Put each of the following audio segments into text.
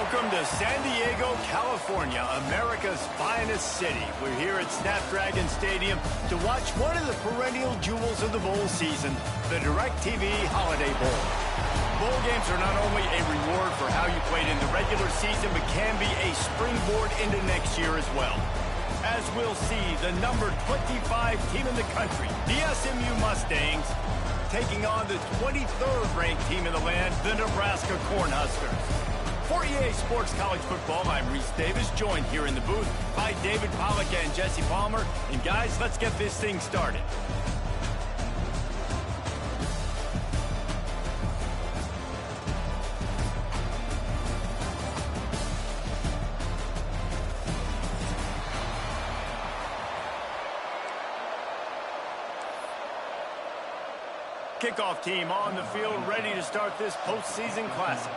Welcome to San Diego, California, America's finest city. We're here at Snapdragon Stadium to watch one of the perennial jewels of the bowl season, the DirecTV Holiday Bowl. Bowl games are not only a reward for how you played in the regular season, but can be a springboard into next year as well. As we'll see, the number 25 team in the country, the SMU Mustangs, taking on the 23rd ranked team in the land, the Nebraska Cornhuskers. For EA Sports College Football, I'm Reese Davis, joined here in the booth by David Pollack and Jesse Palmer. And guys, let's get this thing started. Kickoff team on the field, ready to start this postseason classic.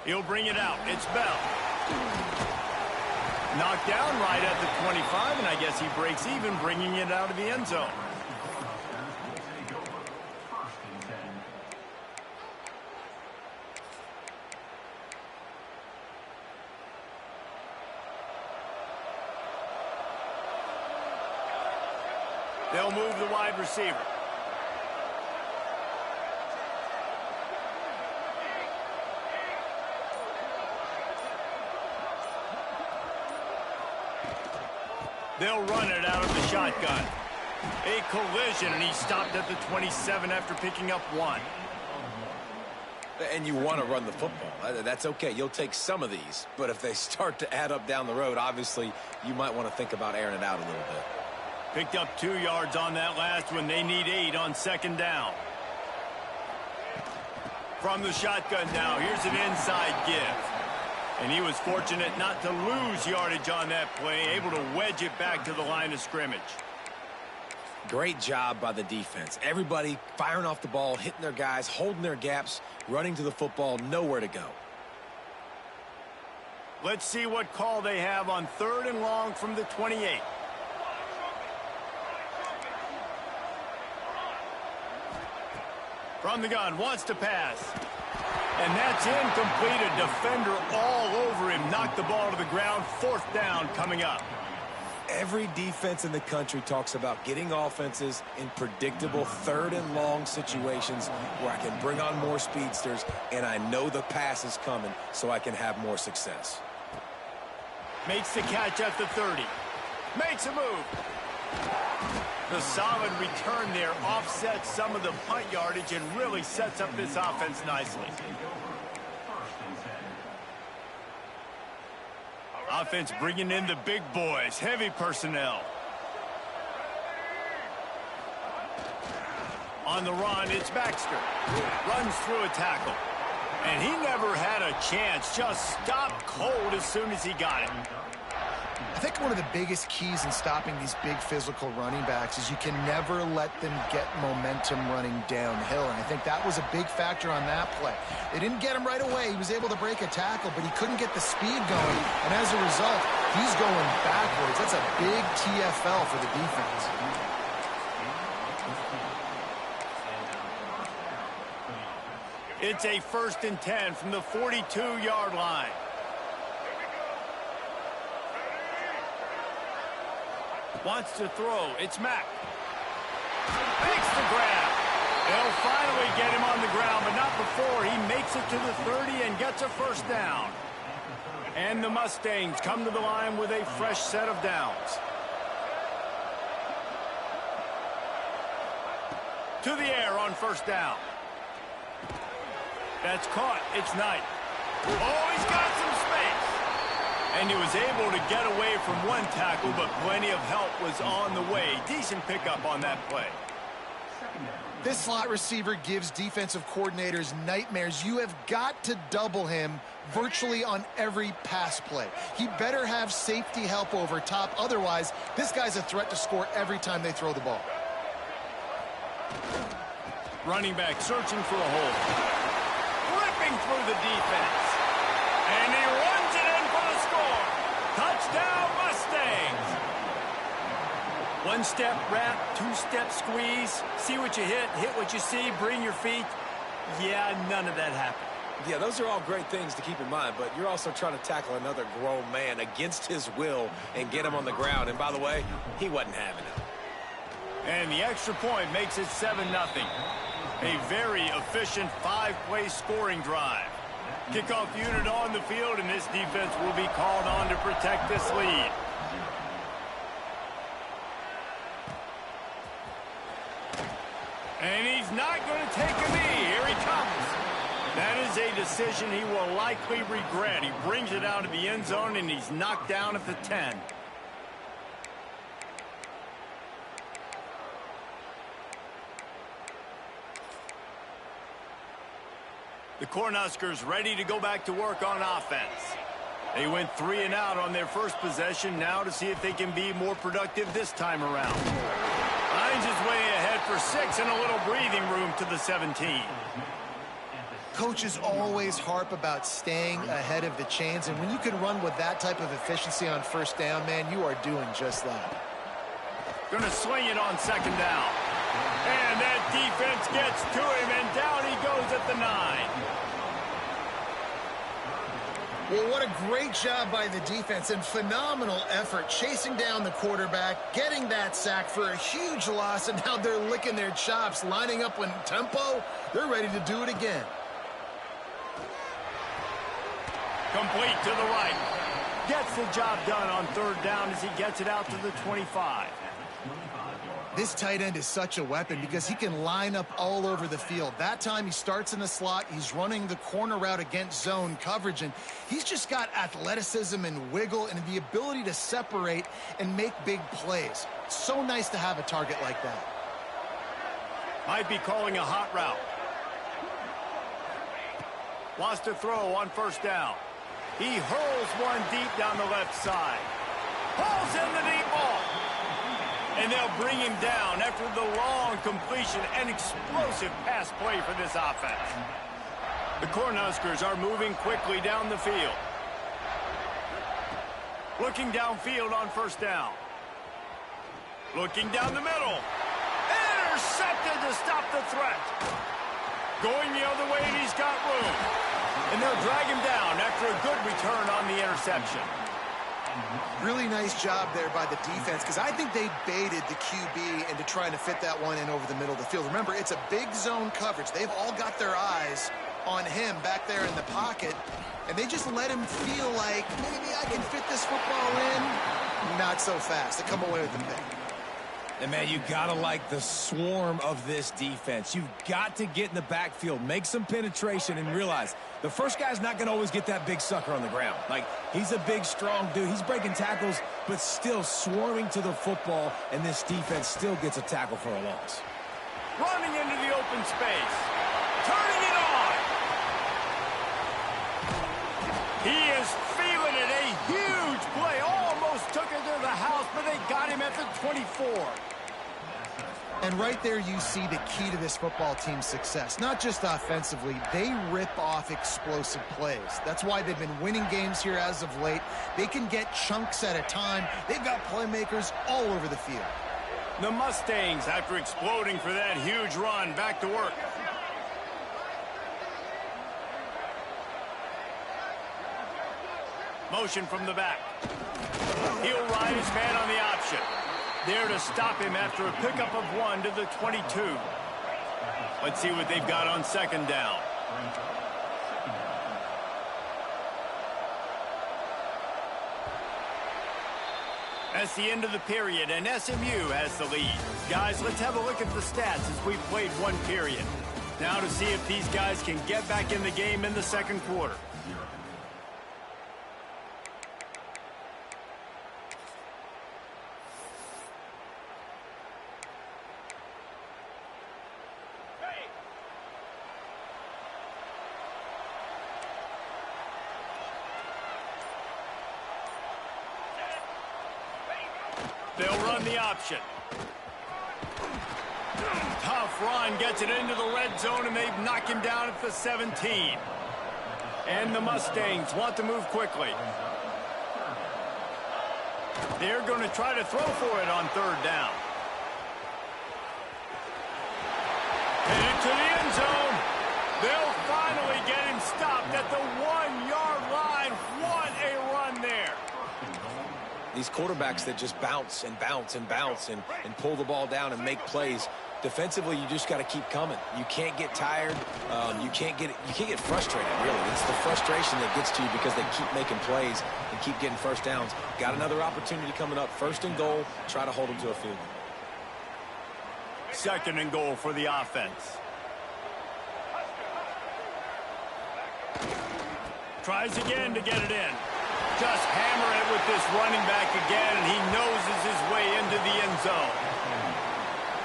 He'll bring it out. It's Bell. Knocked down right at the 25, and I guess he breaks even, bringing it out of the end zone. They'll move the wide receiver. They'll run it out of the shotgun. A collision, and he stopped at the 27 after picking up one. And you want to run the football. That's okay. You'll take some of these. But if they start to add up down the road, obviously, you might want to think about airing it out a little bit. Picked up 2 yards on that last one. They need 8 on second down. From the shotgun now, here's an inside give. And he was fortunate not to lose yardage on that play, able to wedge it back to the line of scrimmage. Great job by the defense. Everybody firing off the ball, hitting their guys, holding their gaps, running to the football, nowhere to go. Let's see what call they have on 3rd and long from the 28. From the gun, wants to pass. And that's incomplete. A defender all over him. Knocked the ball to the ground. 4th down coming up. Every defense in the country talks about getting offenses in predictable 3rd and long situations where I can bring on more speedsters and I know the pass is coming so I can have more success. Makes the catch at the 30. Makes a move. The solid return there offsets some of the punt yardage and really sets up this offense nicely. Offense bringing in the big boys, heavy personnel. On the run, it's Baxter. Runs through a tackle. And he never had a chance, just stopped cold as soon as he got it. I think one of the biggest keys in stopping these big physical running backs is you can never let them get momentum running downhill. And I think that was a big factor on that play. They didn't get him right away. He was able to break a tackle, but he couldn't get the speed going. And as a result, he's going backwards. That's a big TFL for the defense. It's a 1st and 10 from the 42-yard line. Wants to throw. It's Mack. Makes the grab. They'll finally get him on the ground, but not before he makes it to the 30 and gets a 1st down. And the Mustangs come to the line with a fresh set of downs. To the air on 1st down. That's caught. It's Knight. Oh, he's got some space. And he was able to get away from one tackle, but plenty of help was on the way. Decent pickup on that play. This slot receiver gives defensive coordinators nightmares. You have got to double him virtually on every pass play. He better have safety help over top. Otherwise, this guy's a threat to score every time they throw the ball. Running back searching for a hole. Ripping through the defense. And he runs it in for the score. Touchdown, Mustangs. One-step wrap, two-step squeeze. See what you hit what you see, bring your feet. Yeah, none of that happened. Yeah, those are all great things to keep in mind, but you're also trying to tackle another grown man against his will and get him on the ground. And by the way, he wasn't having it. And the extra point makes it 7-0. A very efficient 5-play scoring drive. Kickoff unit on the field, and this defense will be called on to protect this lead. And he's not going to take a knee. Here he comes. That is a decision he will likely regret. He brings it out of the end zone, and he's knocked down at the 10. The Cornhuskers ready to go back to work on offense. They went 3 and out on their first possession. Now to see if they can be more productive this time around. Finds his way ahead for 6 and a little breathing room to the 17. Coaches always harp about staying ahead of the chains, and when you can run with that type of efficiency on first down, man, you are doing just that. Gonna sling it on second down. And that defense gets to him, and down he goes at the 9. Well, what a great job by the defense and phenomenal effort chasing down the quarterback, getting that sack for a huge loss, and now they're licking their chops, lining up in tempo. They're ready to do it again. Complete to the right. Gets the job done on third down as he gets it out to the 25. This tight end is such a weapon because he can line up all over the field. That time he starts in the slot. He's running the corner route against zone coverage, and he's just got athleticism and wiggle and the ability to separate and make big plays. It's so nice to have a target like that. Might be calling a hot route. Wants to throw on first down. He hurls one deep down the left side. Pulls in the deep ball. And they'll bring him down after the long completion and explosive pass play for this offense. The Cornhuskers are moving quickly down the field. Looking downfield on first down. Looking down the middle. Intercepted to stop the threat. Going the other way, and he's got room. And they'll drag him down after a good return on the interception. Really nice job there by the defense because I think they baited the QB into trying to fit that one in over the middle of the field. Remember, it's a big zone coverage. They've all got their eyes on him back there in the pocket, and they just let him feel like maybe I can fit this football in. Not so fast. They come away with the pick. And, man, you got to like the swarm of this defense. You've got to get in the backfield, make some penetration, and realize the first guy's not going to always get that big sucker on the ground. Like, he's a big, strong dude. He's breaking tackles, but still swarming to the football, and this defense still gets a tackle for a loss. Running into the open space. Turning it on. He is feeling it. A huge play. Almost took it to the house, but they got him at the 24. And right there you see the key to this football team's success. Not just offensively, they rip off explosive plays. That's why they've been winning games here as of late. They can get chunks at a time. They've got playmakers all over the field. The Mustangs, after exploding for that huge run, back to work. Motion from the back. He'll ride his man on the option. There to stop him after a pickup of 1 to the 22. Let's see what they've got on second down. That's the end of the period, and SMU has the lead. Guys, let's have a look at the stats as we've played one period. Now to see if these guys can get back in the game in the second quarter. They'll run the option. Tough run, gets it into the red zone, and they've knocked him down at the 17. And the Mustangs want to move quickly. They're going to try to throw for it on third down. Headed to the end zone. They'll finally get him stopped at the 1-yard line. What a run there. These quarterbacks that just bounce and bounce and bounce and pull the ball down and make plays. Defensively, you just got to keep coming. You can't get tired. You can't get frustrated, really. It's the frustration that gets to you because they keep making plays and keep getting first downs. Got another opportunity coming up. First and goal. Try to hold them to a field goal. Second and goal for the offense. Tries again to get it in. Just hammer it with this running back again, and he noses his way into the end zone.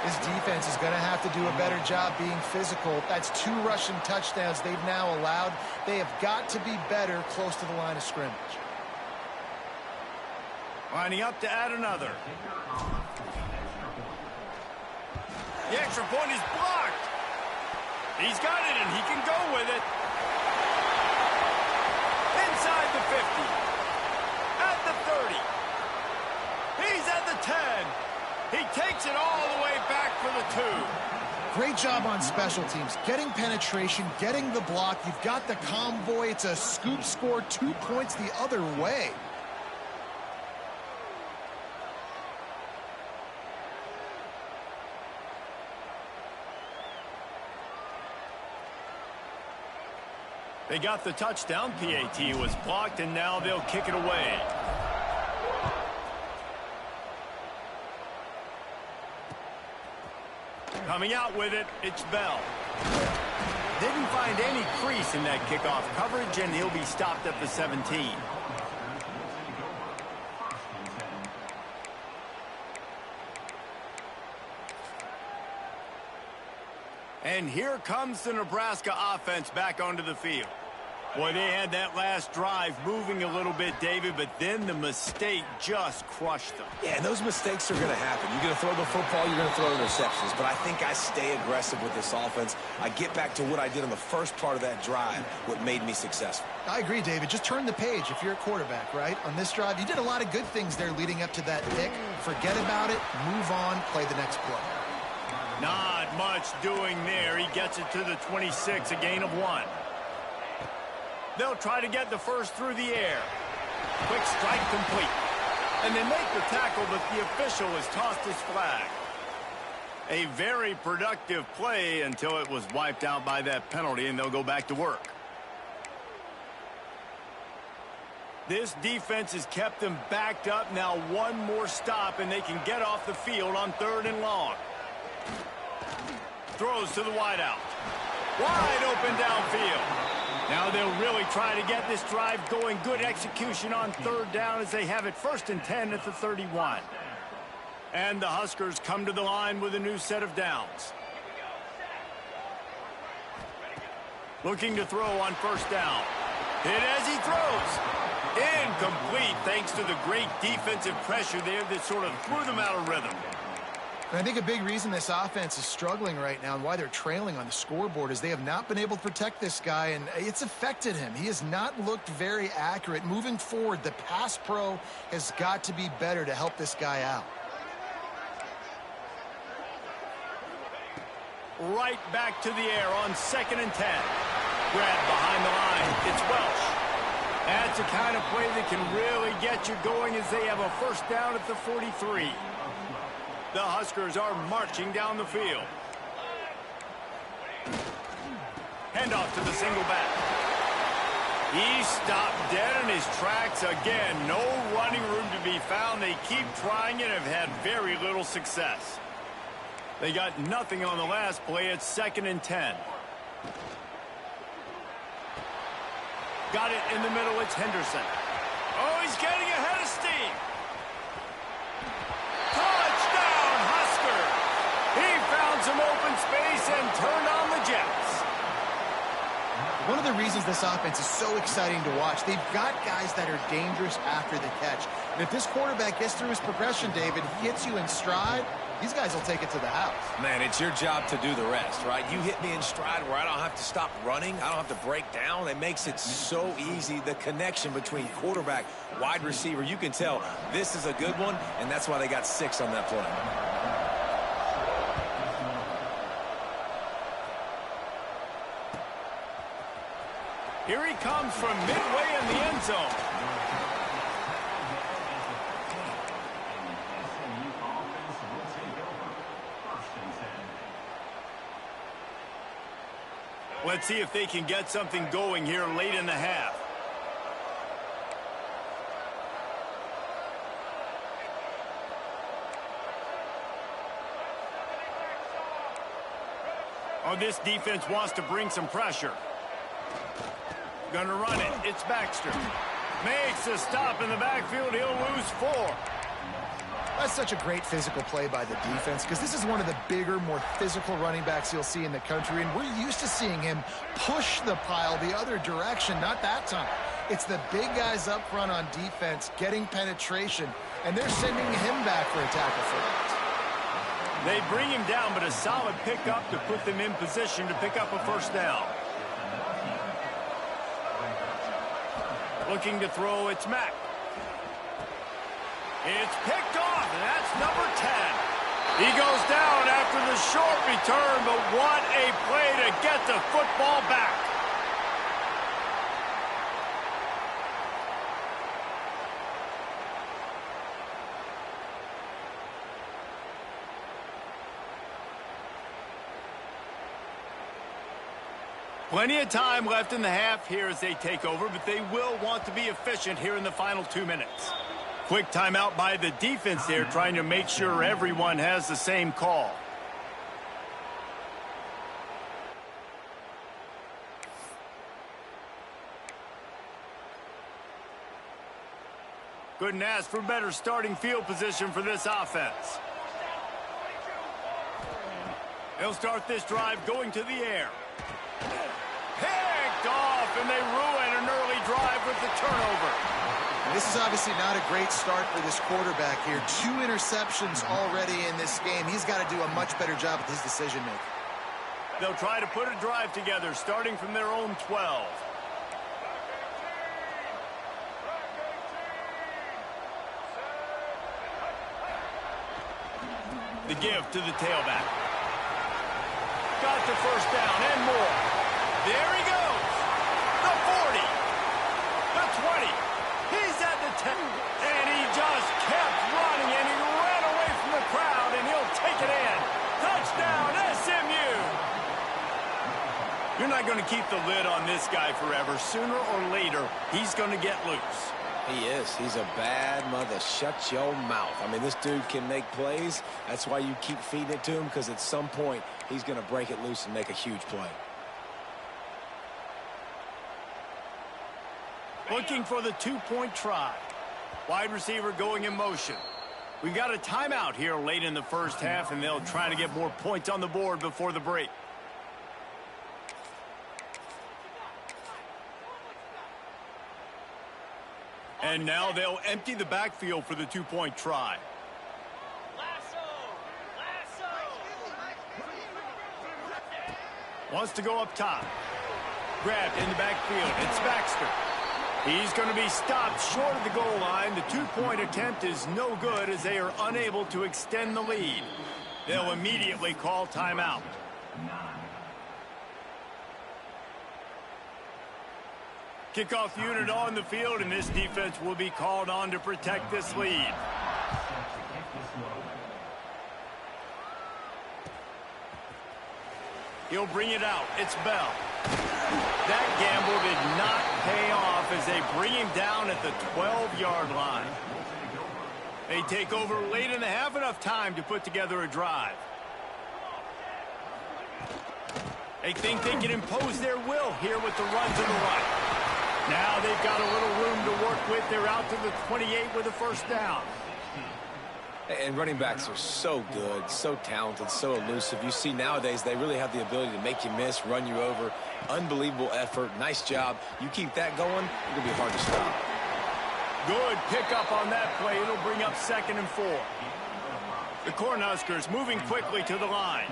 This defense is going to have to do a better job being physical. That's 2 rushing touchdowns they've now allowed. They have got to be better close to the line of scrimmage. Lining up to add another. The extra point is blocked. He's got it, and he can go with it. Inside the 50. At the 30. He's at the 10. He takes it all the way back for the 2. Great job on special teams. Getting penetration, getting the block. You've got the convoy. It's a scoop score, 2 points the other way. They got the touchdown. PAT was blocked, and now they'll kick it away. Coming out with it, it's Bell. Didn't find any crease in that kickoff coverage, and he'll be stopped at the 17. And here comes the Nebraska offense back onto the field. Boy, they had that last drive moving a little bit, David, but then the mistake just crushed them. Yeah, and those mistakes are going to happen. You're going to throw the football, you're going to throw interceptions. But I think I stay aggressive with this offense. I get back to what I did on the first part of that drive, what made me successful. I agree, David. Just turn the page if you're a quarterback, right? On this drive, you did a lot of good things there leading up to that pick. Forget about it, move on, play the next play. Not much doing there. He gets it to the 26, a gain of 1. They'll try to get the first through the air. Quick strike complete. And they make the tackle, but the official has tossed his flag. A very productive play until it was wiped out by that penalty, and they'll go back to work. This defense has kept them backed up. Now one more stop, and they can get off the field on 3rd and long. Throws to the wideout. Wide open downfield. Now they'll really try to get this drive going. Good execution on 3rd down as they have it 1st and 10 at the 31. And the Huskers come to the line with a new set of downs. Looking to throw on 1st down. Hit as he throws. Incomplete thanks to the great defensive pressure there that sort of threw them out of rhythm. And I think a big reason this offense is struggling right now and why they're trailing on the scoreboard is they have not been able to protect this guy, and it's affected him. He has not looked very accurate. Moving forward, the pass pro has got to be better to help this guy out. Right back to the air on 2nd and 10. Grab behind the line. It's Welsh. That's a kind of play that can really get you going as they have a 1st down at the 43. The Huskers are marching down the field. Handoff to the single back. He stopped dead in his tracks again. No running room to be found. They keep trying it and have had very little success. They got nothing on the last play. It's 2nd and 10. Got it in the middle. It's Henderson. Oh, he's getting ahead of steam. Touchdown, Husker. He found some open space and turned on the Jets. One of the reasons this offense is so exciting to watch, they've got guys that are dangerous after the catch. And if this quarterback gets through his progression, David, hits you in stride, these guys will take it to the house. Man, it's your job to do the rest, right? You hit me in stride where I don't have to stop running. I don't have to break down. It makes it so easy. The connection between quarterback, wide receiver, you can tell this is a good one, and that's why they got 6 on that play. Here he comes from midway in the end zone. Let's see if they can get something going here late in the half. Oh, this defense wants to bring some pressure. Gonna run it. It's Baxter. Makes a stop in the backfield. He'll lose 4. That's such a great physical play by the defense because this is one of the bigger, more physical running backs you'll see in the country, and we're used to seeing him push the pile the other direction. Not that time. It's the big guys up front on defense getting penetration, and they're sending him back for a tackle for that. They bring him down, but a solid pickup to put them in position to pick up a first down. Looking to throw, it's Mack. It's picked off, and that's number 10. He goes down after the short return, but what a play to get the football back. Plenty of time left in the half here as they take over, but they will want to be efficient here in the final 2 minutes. Quick timeout by the defense there, trying to make sure everyone has the same call. Couldn't ask for better starting field position for this offense. They'll start this drive going to the air. Picked off, and they ruin an early drive with the turnover. And this is obviously not a great start for this quarterback here. 2 interceptions already in this game. He's got to do a much better job with his decision-making. They'll try to put a drive together, starting from their own 12. The give to the tailback. Got the first down and more. There he goes. The 40. The 20. He's at the 10. And he just kept running, and he ran away from the crowd, and he'll take it in. Touchdown, SMU. You're not going to keep the lid on this guy forever. Sooner or later, he's going to get loose. He is. He's a bad mother. Shut your mouth. I mean, this dude can make plays. That's why you keep feeding it to him, because at some point, he's going to break it loose and make a huge play. Looking for the 2-point try. Wide receiver going in motion. We've got a timeout here late in the first half, and they'll try to get more points on the board before the break. And now they'll empty the backfield for the 2-point try. Wants to go up top. Grabbed in the backfield. It's Baxter. He's going to be stopped short of the goal line. The 2-point attempt is no good as they are unable to extend the lead. They'll immediately call timeout. Kickoff unit on the field, and this defense will be called on to protect this lead. He'll bring it out. It's Bell. That gamble did not pay off as they bring him down at the 12-yard line. They take over late in the half, enough time to put together a drive. They think they can impose their will here with the run to the right. Now they've got a little room to work with. They're out to the 28 with a first down. And running backs are so good, so talented, so elusive. You see nowadays they really have the ability to make you miss, run you over. Unbelievable effort. Nice job. You keep that going, it'll be hard to stop. Good pickup on that play. It'll bring up 2nd and 4. The Cornhuskers moving quickly to the line.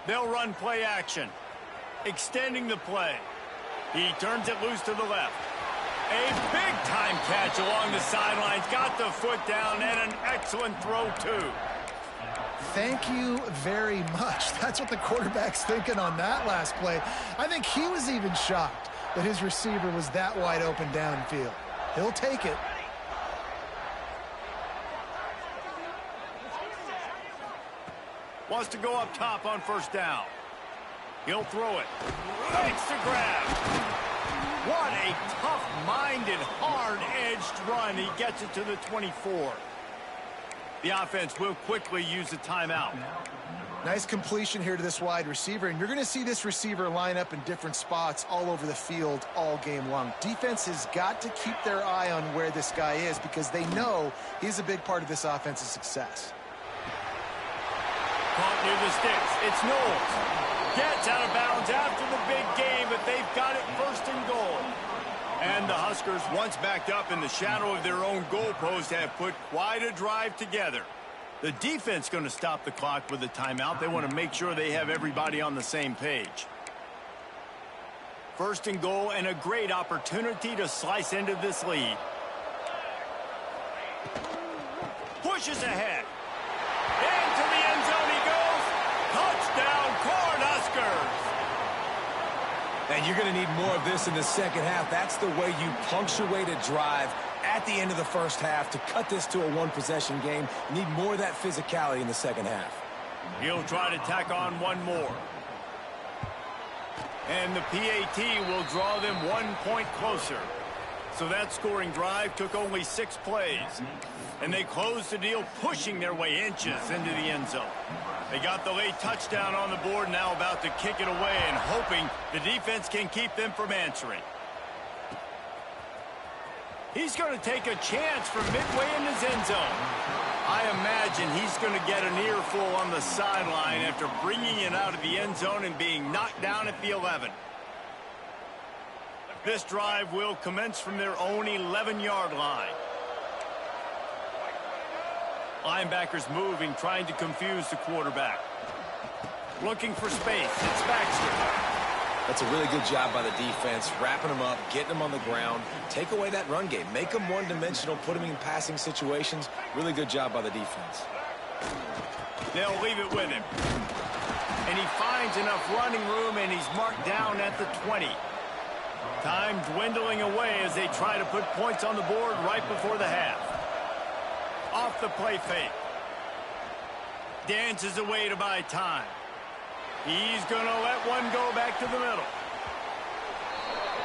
They'll run play action. Extending the play. He turns it loose to the left. A big-time catch along the sidelines. Got the foot down and an excellent throw, too. Thank you very much. That's what the quarterback's thinking on that last play. I think he was even shocked that his receiver was that wide open downfield. He'll take it. Wants to go up top on first down. He'll throw it. Fakes to grab. What a tough-minded, hard-edged run. He gets it to the 24. The offense will quickly use a timeout. Nice completion here to this wide receiver, and you're going to see this receiver line up in different spots all over the field all game long. Defense has got to keep their eye on where this guy is because they know he's a big part of this offense's success. Caught near the sticks. It's Knowles. Gets out of bounds after the big game, but they've got it first and goal. And the Huskers, once backed up in the shadow of their own goalpost, have put quite a drive together. The defense going to stop the clock with a timeout. They want to make sure they have everybody on the same page. First and goal, and a great opportunity to slice into this lead. Pushes ahead. Into the end zone he goes. Touchdown, Cornhuskers. And you're going to need more of this in the second half. That's the way you punctuate a drive at the end of the first half to cut this to a one-possession game. You need more of that physicality in the second half. He'll try to tack on one more. And the PAT will draw them 1 point closer. So that scoring drive took only 6 plays. And they closed the deal, pushing their way inches into the end zone. They got the late touchdown on the board, now about to kick it away and hoping the defense can keep them from answering. He's going to take a chance from midway in his end zone. I imagine he's going to get an earful on the sideline after bringing it out of the end zone and being knocked down at the 11. This drive will commence from their own 11-yard line. Linebackers moving, trying to confuse the quarterback. Looking for space. It's Baxter. That's a really good job by the defense, wrapping them up, getting them on the ground. Take away that run game. Make them one-dimensional, put them in passing situations. Really good job by the defense. They'll leave it with him. And he finds enough running room, and he's marked down at the 20. Time dwindling away as they try to put points on the board right before the half. Off the play fake. Dances away to buy time. He's going to let one go back to the middle.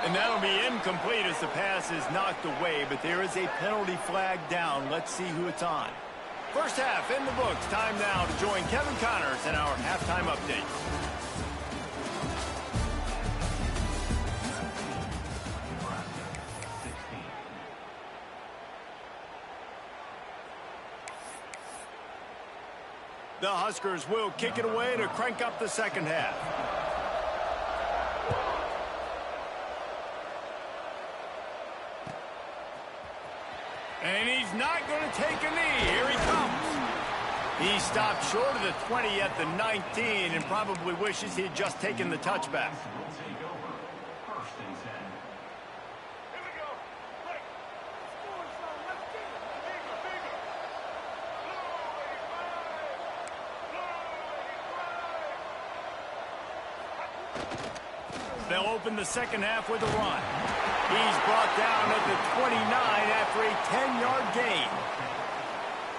And that'll be incomplete as the pass is knocked away, but there is a penalty flag down. Let's see who it's on. First half in the books. Time now to join Kevin Connors in our halftime update. The Huskers will kick it away to crank up the second half. And he's not going to take a knee. Here he comes. He stopped short of the 20 at the 19 and probably wishes he had just taken the touchback. They'll open the second half with a run. He's brought down at the 29 after a 10-yard gain.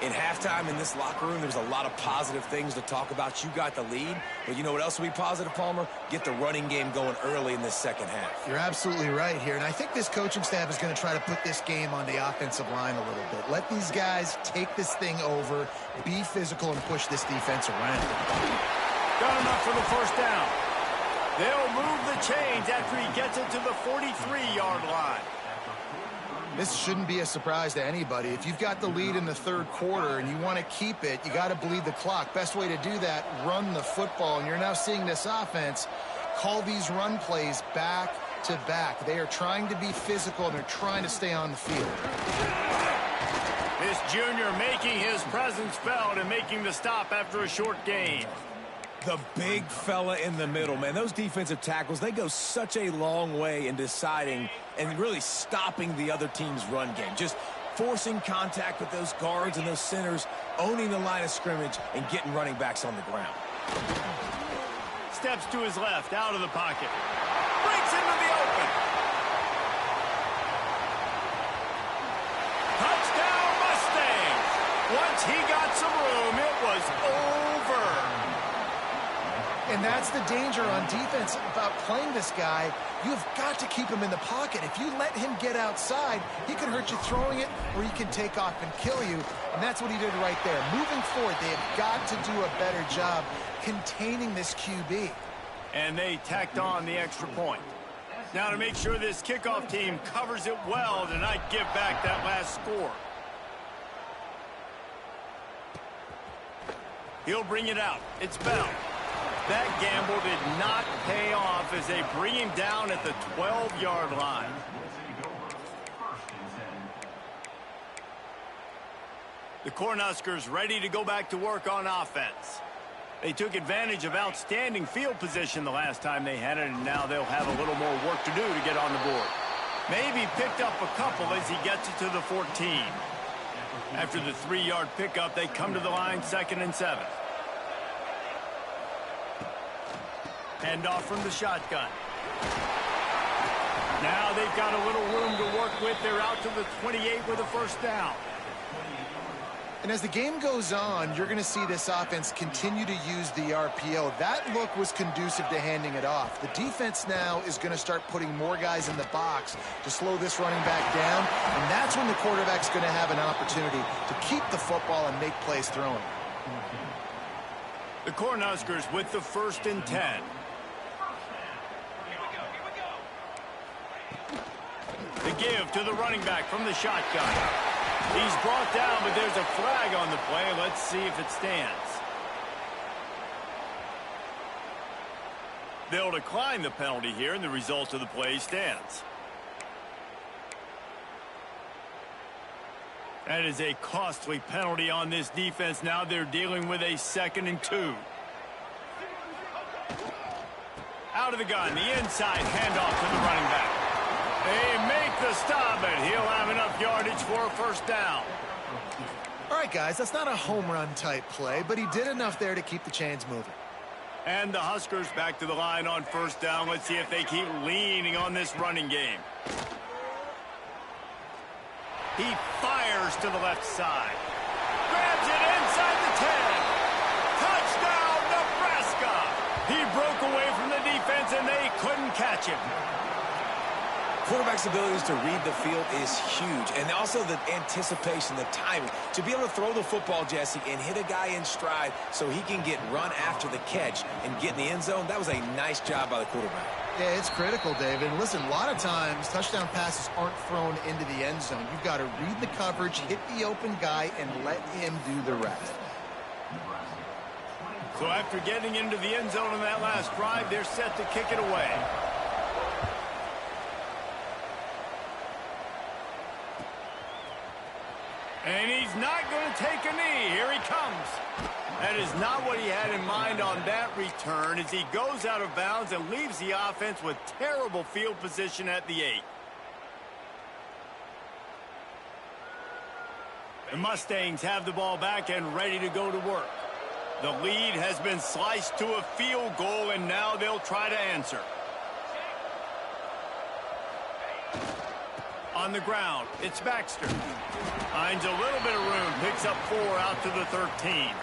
In halftime in this locker room, there's a lot of positive things to talk about. You got the lead, but you know what else will be positive, Palmer? Get the running game going early in this second half. You're absolutely right here, and I think this coaching staff is going to try to put this game on the offensive line a little bit. Let these guys take this thing over, be physical, and push this defense around. Got enough for the first down. They'll move the chains after he gets it to the 43-yard line. This shouldn't be a surprise to anybody. If you've got the lead in the third quarter and you want to keep it, you got to bleed the clock. Best way to do that, run the football. And you're now seeing this offense call these run plays back back-to-back. They are trying to be physical, and they're trying to stay on the field. This junior making his presence felt and making the stop after a short gain. The big fella in the middle, man. Those defensive tackles, they go such a long way in deciding and really stopping the other team's run game. Just forcing contact with those guards and those centers, owning the line of scrimmage, and getting running backs on the ground. Steps to his left, out of the pocket. Breaks into the open. Touchdown, Mustangs. Once he got some room, it was over. And that's the danger on defense about playing this guy. You've got to keep him in the pocket. If you let him get outside, he can hurt you throwing it, or he can take off and kill you. And that's what he did right there. Moving forward, they have got to do a better job containing this QB. And they tacked on the extra point. Now to make sure this kickoff team covers it well to not give back that last score. He'll bring it out. It's Bell. That gamble did not pay off as they bring him down at the 12-yard line. The Cornhuskers ready to go back to work on offense. They took advantage of outstanding field position the last time they had it, and now they'll have a little more work to do to get on the board. Maybe picked up a couple as he gets it to the 14. After the 3-yard pickup, they come to the line, 2nd and 7. Hand off from the shotgun. Now they've got a little room to work with. They're out to the 28 with a first down. And as the game goes on, you're going to see this offense continue to use the RPO. That look was conducive to handing it off. The defense now is going to start putting more guys in the box to slow this running back down, and that's when the quarterback's going to have an opportunity to keep the football and make plays throwing. The Cornhuskers with the 1st and 10. The give to the running back from the shotgun. He's brought down, but there's a flag on the play. Let's see if it stands. They'll decline the penalty here, and the result of the play stands. That is a costly penalty on this defense. Now they're dealing with a 2nd and 2. Out of the gun, the inside handoff to the running back. They make the stop, but he'll have enough yardage for a first down. All right, guys, that's not a home run type play, but he did enough there to keep the chains moving. And the Huskers back to the line on first down. Let's see if they keep leaning on this running game. He fires to the left side. Grabs it inside the 10. Touchdown, Nebraska. He broke away from the defense, and they couldn't catch him. Quarterback's abilities to read the field is huge, and also the anticipation, the timing. To be able to throw the football, Jesse, and hit a guy in stride so he can get run after the catch and get in the end zone, that was a nice job by the quarterback. Yeah, it's critical, David. And listen, a lot of times touchdown passes aren't thrown into the end zone. You've got to read the coverage, hit the open guy, and let him do the rest. So after getting into the end zone in that last drive, they're set to kick it away. And he's not going to take a knee. Here he comes. That is not what he had in mind on that return as he goes out of bounds and leaves the offense with terrible field position at the 8. The Mustangs have the ball back and ready to go to work. The lead has been sliced to a field goal, and now they'll try to answer. On the ground, it's Baxter. Finds a little bit of room, picks up 4 out to the 13.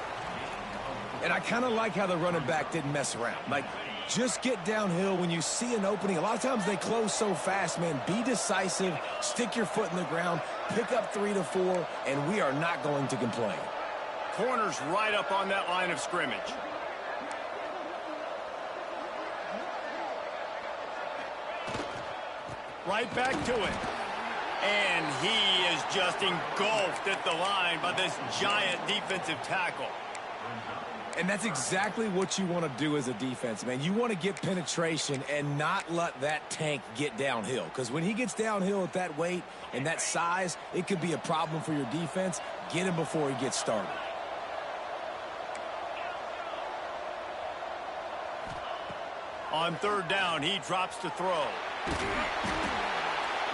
And I kind of like how the running back didn't mess around. Like, just get downhill when you see an opening. A lot of times they close so fast, man. Be decisive, stick your foot in the ground, pick up 3 to 4, and we are not going to complain. Corners right up on that line of scrimmage. Right back to it. And he is just engulfed at the line by this giant defensive tackle. And that's exactly what you want to do as a defense, man. You want to get penetration and not let that tank get downhill. Because when he gets downhill at that weight and that size, it could be a problem for your defense. Get him before he gets started. On third down, he drops to throw.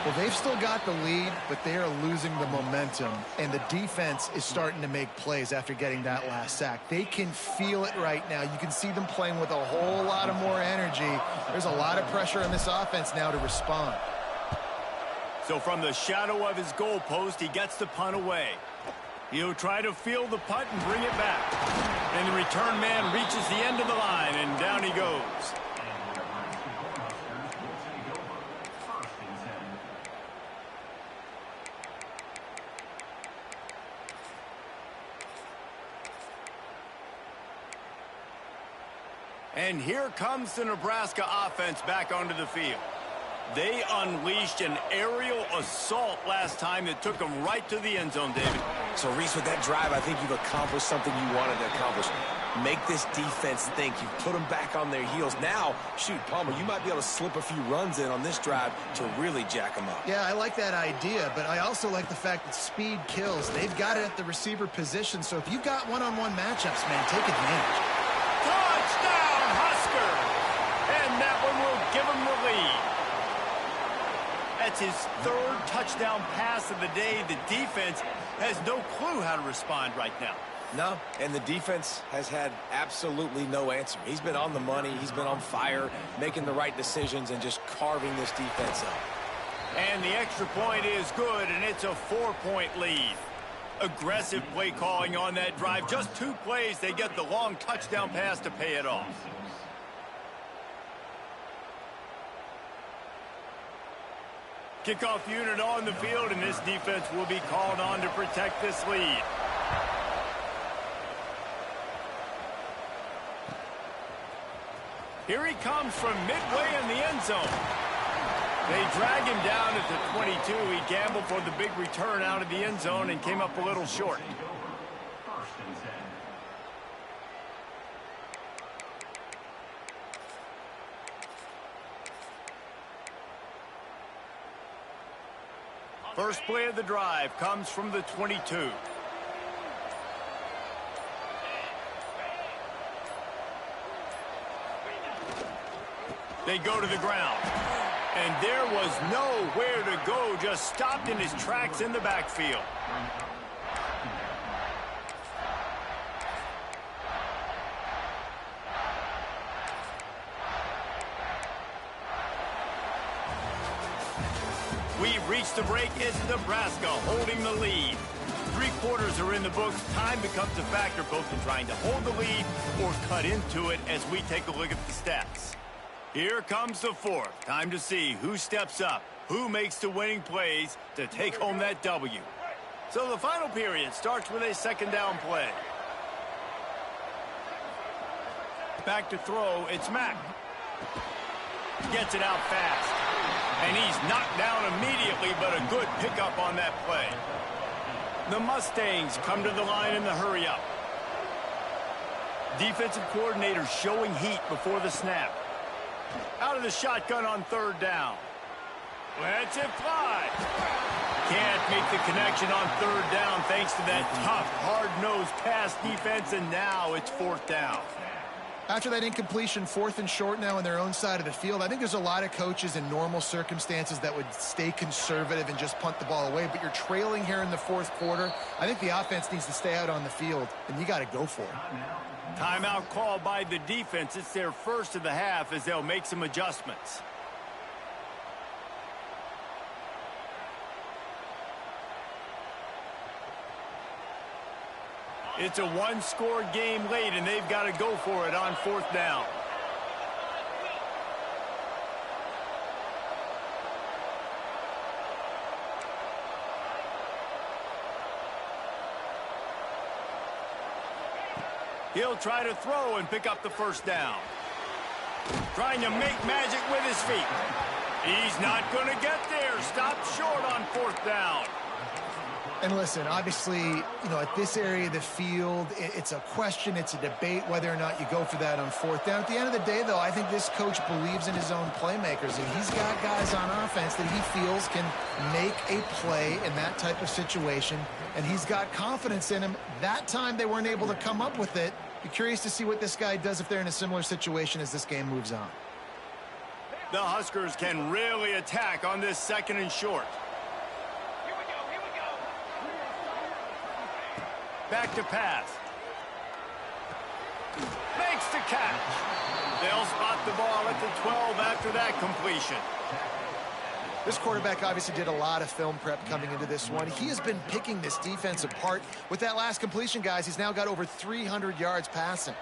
Well, they've still got the lead, but they are losing the momentum, and the defense is starting to make plays after getting that last sack. They can feel it right now. You can see them playing with a whole lot of more energy. There's a lot of pressure on this offense now to respond. So from the shadow of his goalpost, he gets the punt away. He'll try to field the punt and bring it back. And the return man reaches the end of the line, and down he goes. And here comes the Nebraska offense back onto the field. They unleashed an aerial assault last time that took them right to the end zone, David. So, Reese, with that drive, I think you've accomplished something you wanted to accomplish. Make this defense think. You've put them back on their heels. Now, shoot, Palmer, you might be able to slip a few runs in on this drive to really jack them up. Yeah, I like that idea, but I also like the fact that speed kills. They've got it at the receiver position, so if you've got one-on-one matchups, man, take advantage. Touchdown, Husker! And that one will give him the lead. That's his third touchdown pass of the day. The defense has no clue how to respond right now. No, and the defense has had absolutely no answer. He's been on the money. He's been on fire, making the right decisions and just carving this defense up. And the extra point is good, and it's a 4-point lead. Aggressive play calling on that drive. Just 2 plays, they get the long touchdown pass to pay it off. Kickoff unit on the field, and this defense will be called on to protect this lead. Here he comes from midway in the end zone. They drag him down at the 22. He gambled for the big return out of the end zone and came up a little short. First play of the drive comes from the 22. They go to the ground. And there was nowhere to go, just stopped in his tracks in the backfield. We've reached the break. It's Nebraska holding the lead. 3 quarters are in the books. Time becomes a factor both in trying to hold the lead or cut into it as we take a look at the stats. Here comes the 4th. Time to see who steps up, who makes the winning plays to take home that W. So the final period starts with a 2nd down play. Back to throw, it's Mack. Gets it out fast. And he's knocked down immediately, but a good pickup on that play. The Mustangs come to the line in the hurry-up. Defensive coordinator showing heat before the snap. Out of the shotgun on 3rd down. Lets it fly. Can't make the connection on 3rd down thanks to that tough, hard-nosed pass defense, and now it's 4th down. After that incompletion, 4th and short now on their own side of the field, I think there's a lot of coaches in normal circumstances that would stay conservative and just punt the ball away, but you're trailing here in the 4th quarter. I think the offense needs to stay out on the field, and you got to go for it. Timeout call by the defense. It's their first of the half as they'll make some adjustments. It's a 1-score game late, and they've got to go for it on 4th down. He'll try to throw and pick up the 1st down. Trying to make magic with his feet. He's not going to get there. Stopped short on 4th down. And listen, obviously, at this area of the field, it's a question, it's a debate whether or not you go for that on fourth down. At the end of the day, though, I think this coach believes in his own playmakers, and he's got guys on offense that he feels can make a play in that type of situation, and he's got confidence in him. That time they weren't able to come up with it. Be curious to see what this guy does if they're in a similar situation as this game moves on. The Huskers can really attack on this 2nd and short. Back to pass. Makes the catch. They'll spot the ball at the 12 after that completion. This quarterback obviously did a lot of film prep coming into this one. He has been picking this defense apart. With that last completion, guys, he's now got over 300 yards passing.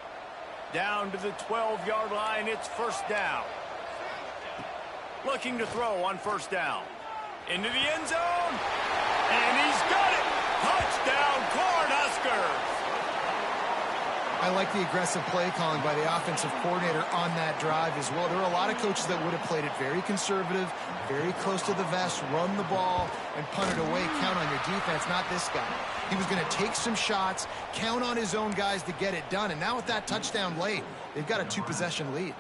Down to the 12-yard line, it's first down. Looking to throw on first down. Into the end zone. And he's got it. Touchdown, Cornhuskers. I like the aggressive play calling by the offensive coordinator on that drive as well. There are a lot of coaches that would have played it very conservative, very close to the vest, run the ball, and punt it away, count on your defense. Not this guy. He was going to take some shots, count on his own guys to get it done. And now with that touchdown late, they've got a 2-possession lead.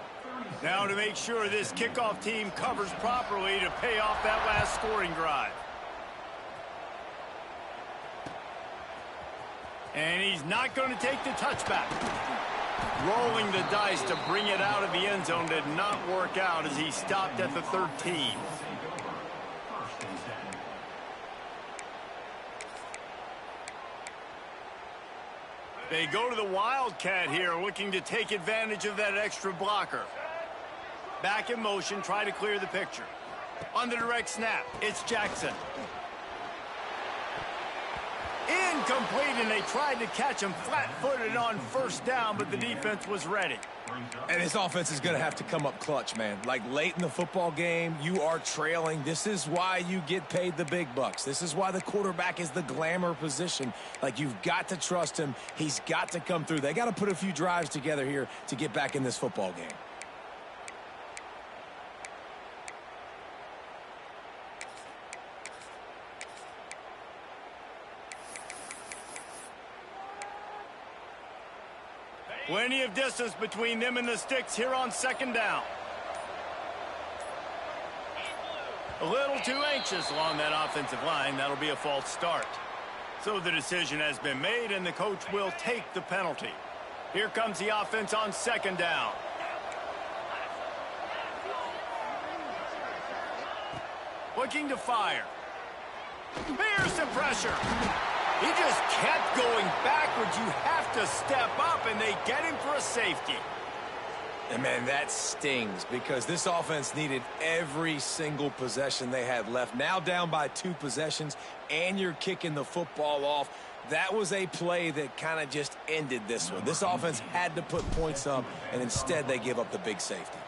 Now to make sure this kickoff team covers properly to pay off that last scoring drive. And he's not going to take the touchback. Rolling the dice to bring it out of the end zone did not work out as he stopped at the 13. They go to the Wildcat here, looking to take advantage of that extra blocker. Back in motion, try to clear the picture. On the direct snap, it's Jackson. Incomplete, and they tried to catch him flat-footed on first down, but the defense was ready. And this offense is going to have to come up clutch, man. Like late in the football game, you are trailing. This is why you get paid the big bucks. This is why the quarterback is the glamour position. Like, you've got to trust him. He's got to come through. They got to put a few drives together here to get back in this football game. Plenty of distance between them and the sticks here on second down. A little too anxious along that offensive line. That'll be a false start. So the decision has been made, and the coach will take the penalty. Here comes the offense on second down. Looking to fire. Here's the pressure. He just kept going backwards. You have to step up, and they get him for a safety. And, man, that stings because this offense needed every single possession they had left. Now down by 2 possessions, and you're kicking the football off. That was a play that kind of just ended this one. This offense had to put points up, and instead they give up the big safety.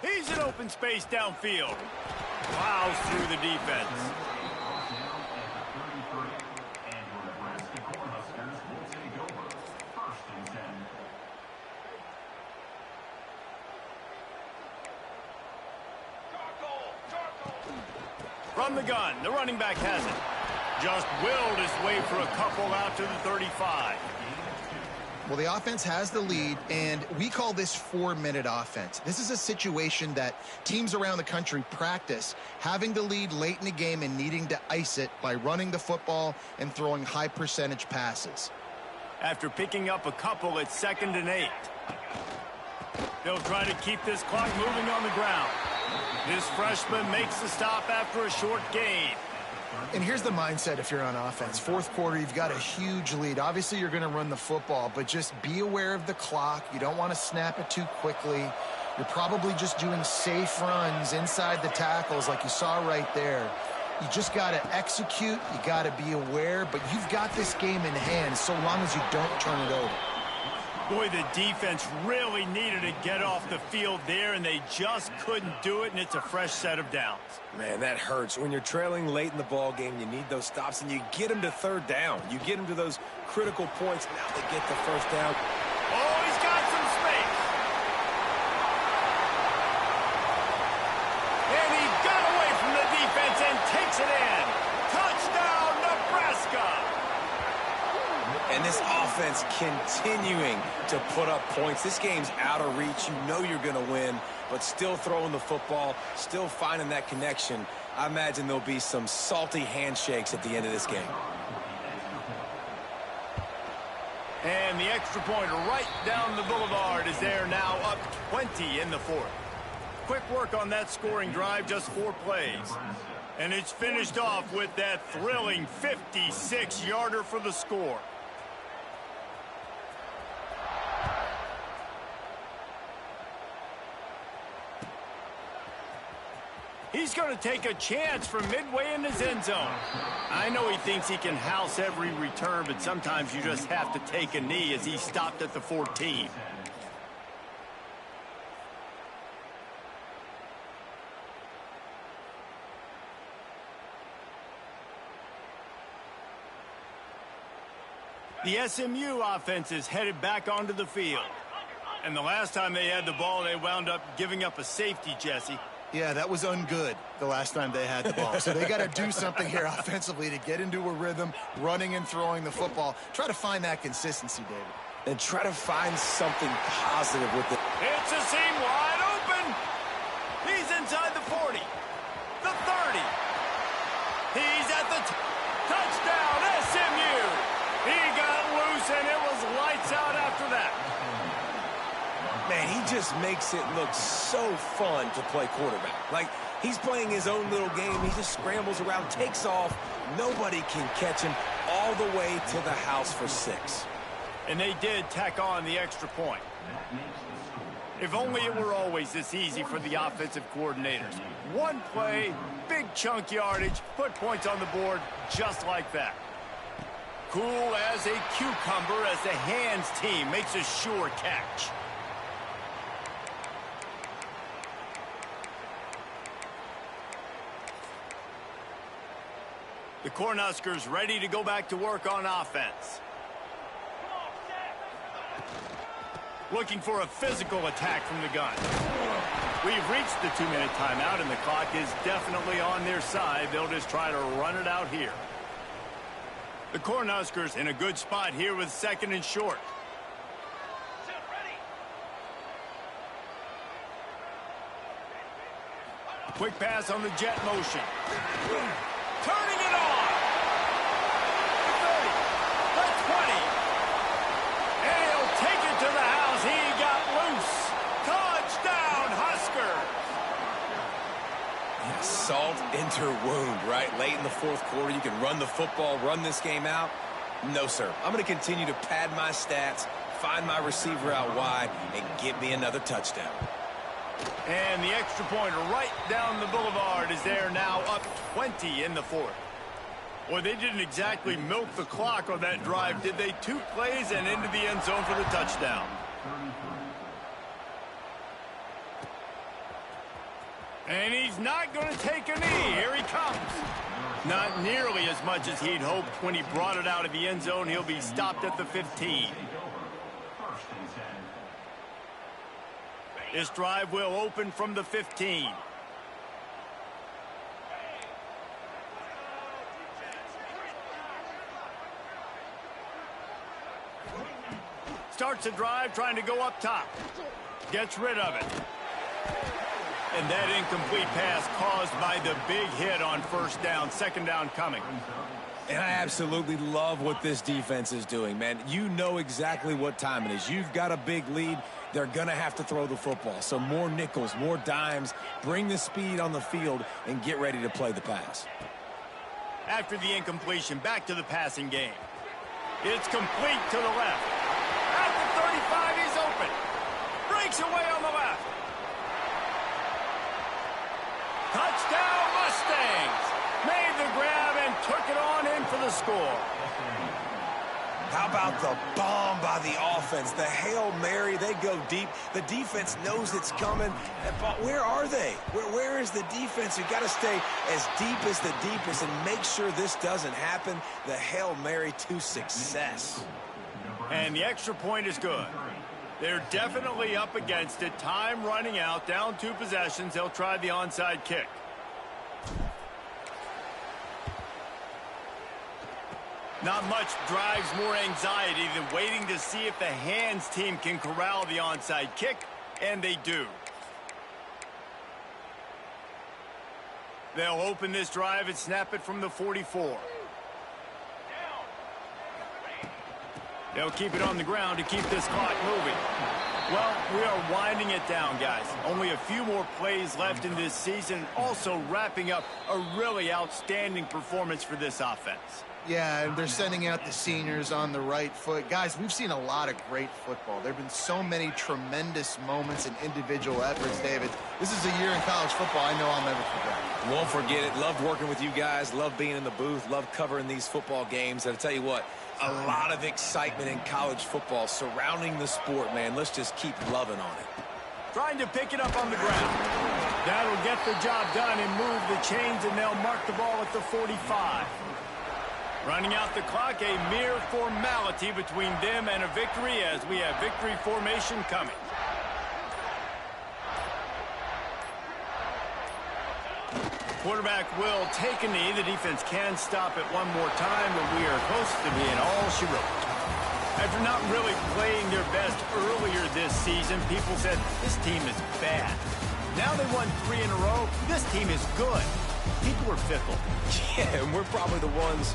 He's in open space downfield. Plows through the defense. From the gun, the running back has it. Just willed his way for a couple out to the 35. Well, the offense has the lead, and we call this 4-minute offense. This is a situation that teams around the country practice, having the lead late in the game and needing to ice it by running the football and throwing high-percentage passes. After picking up a couple, it's 2nd and 8. They'll try to keep this clock moving on the ground. This freshman makes the stop after a short gain. And here's the mindset if you're on offense. Fourth quarter, you've got a huge lead. Obviously, you're going to run the football, but just be aware of the clock. You don't want to snap it too quickly. You're probably just doing safe runs inside the tackles like you saw right there. You just got to execute. You got to be aware, but you've got this game in hand so long as you don't turn it over. Boy, the defense really needed to get off the field there, and they just couldn't do it, and it's a fresh set of downs. Man, that hurts. When you're trailing late in the ball game, you need those stops, and you get them to third down. You get them to those critical points. Now they get the first down. Oh, he's got some space. And he got away from the defense and takes takes it in. Touchdown, Nebraska! And this offense continuing to put up points. This game's out of reach. You know you're going to win, but still throwing the football, still finding that connection. I imagine there'll be some salty handshakes at the end of this game. And the extra point right down the boulevard is there now, up 20 in the fourth. Quick work on that scoring drive, just 4 plays. And it's finished off with that thrilling 56-yarder for the score. He's going to take a chance from midway in his end zone. I know he thinks he can house every return, but sometimes you just have to take a knee as he stopped at the 14. The SMU offense is headed back onto the field. And the last time they had the ball, they wound up giving up a safety, Jesse. Yeah, that was ungood the last time they had the ball. So they got to do something here offensively to get into a rhythm, running and throwing the football. Try to find that consistency, David. And try to find something positive with it. It's a seam wide open. He's inside the 40. The 30. He's at the touchdown, SMU. He got loose, and it was lights out after that. Man, he just makes it look so fun to play quarterback. Like, he's playing his own little game. He just scrambles around, takes off. Nobody can catch him all the way to the house for 6. And they did tack on the extra point. If only it were always this easy for the offensive coordinators. One play, big chunk yardage, put points on the board just like that. Cool as a cucumber as the hands team makes a sure catch. The Cornhuskers ready to go back to work on offense. Looking for a physical attack from the gun. We've reached the 2-minute timeout, and the clock is definitely on their side. They'll just try to run it out here. The Cornhuskers in a good spot here with 2nd and short. Quick pass on the jet motion. Turning it on. The 30. The 20. And he'll take it to the house. He got loose. Touchdown, Husker. Yeah, salt into wound, right? Late in the 4th quarter, you can run the football, run this game out. No, sir. I'm going to continue to pad my stats, find my receiver out wide, and get me another touchdown. And the extra point right down the boulevard is there now, up 20 in the 4th. Well, they didn't exactly milk the clock on that drive, did they? 2 plays and into the end zone for the touchdown. And he's not going to take a knee. Here he comes. Not nearly as much as he'd hoped when he brought it out of the end zone. He'll be stopped at the 15. This drive will open from the 15. Starts the drive trying to go up top. Gets rid of it. And that incomplete pass caused by the big hit on 1st down. 2nd down coming. And I absolutely love what this defense is doing, man. You know exactly what time it is. You've got a big lead. They're going to have to throw the football. So more nickels, more dimes. Bring the speed on the field and get ready to play the pass. After the incompletion, back to the passing game. It's complete to the left. At the 35, he's open. Breaks away on the left. Touchdown, Mustangs. Made the grab and took it on in for the score. How about the bomb by the offense? The Hail Mary, they go deep. The defense knows it's coming. But where are they? Where is the defense? You've got to stay as deep as the deepest and make sure this doesn't happen. The Hail Mary to success. And the extra point is good. They're definitely up against it. Time running out. Down 2 possessions. They'll try the onside kick. Not much drives more anxiety than waiting to see if the hands team can corral the onside kick, and they do. They'll open this drive and snap it from the 44. They'll keep it on the ground to keep this clock moving. Well, we are winding it down, guys. Only a few more plays left in this season. Also wrapping up a really outstanding performance for this offense. Yeah, they're sending out the seniors on the right foot. Guys, we've seen a lot of great football. There have been so many tremendous moments and individual efforts, David. This is a year in college football I know I'll never forget. Won't forget it. Loved working with you guys. Loved being in the booth. Loved covering these football games. And I tell you what, a lot of excitement in college football surrounding the sport, man. Let's just keep loving on it. Trying to pick it up on the ground. That'll get the job done and move the chains, and they'll mark the ball at the 45. Running out the clock, a mere formality between them and a victory as we have victory formation coming. Quarterback will take a knee. The defense can stop it one more time, but we are close to being all she wrote. After not really playing their best earlier this season, people said, this team is bad. Now they won 3 in a row. This team is good. People are fickle. Yeah, and we're probably the ones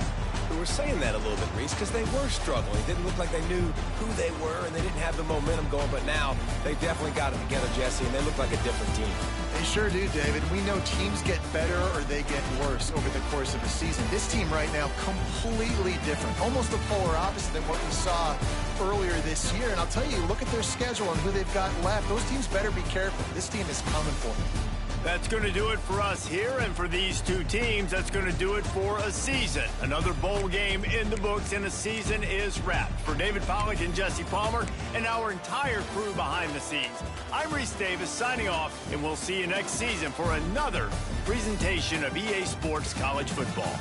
who were saying that a little bit, Reese, because they were struggling. It didn't look like they knew who they were, and they didn't have the momentum going. But now they definitely got it together, Jesse, and they look like a different team. They sure do, David. We know teams get better or they get worse over the course of a season. This team right now, completely different. Almost the polar opposite than what we saw earlier this year. And I'll tell you, look at their schedule and who they've got left. Those teams better be careful. This team is coming for them. That's going to do it for us here, and for these two teams, that's going to do it for a season. Another bowl game in the books, and a season is wrapped. For David Pollack and Jesse Palmer and our entire crew behind the scenes, I'm Reese Davis signing off, and we'll see you next season for another presentation of EA Sports College Football.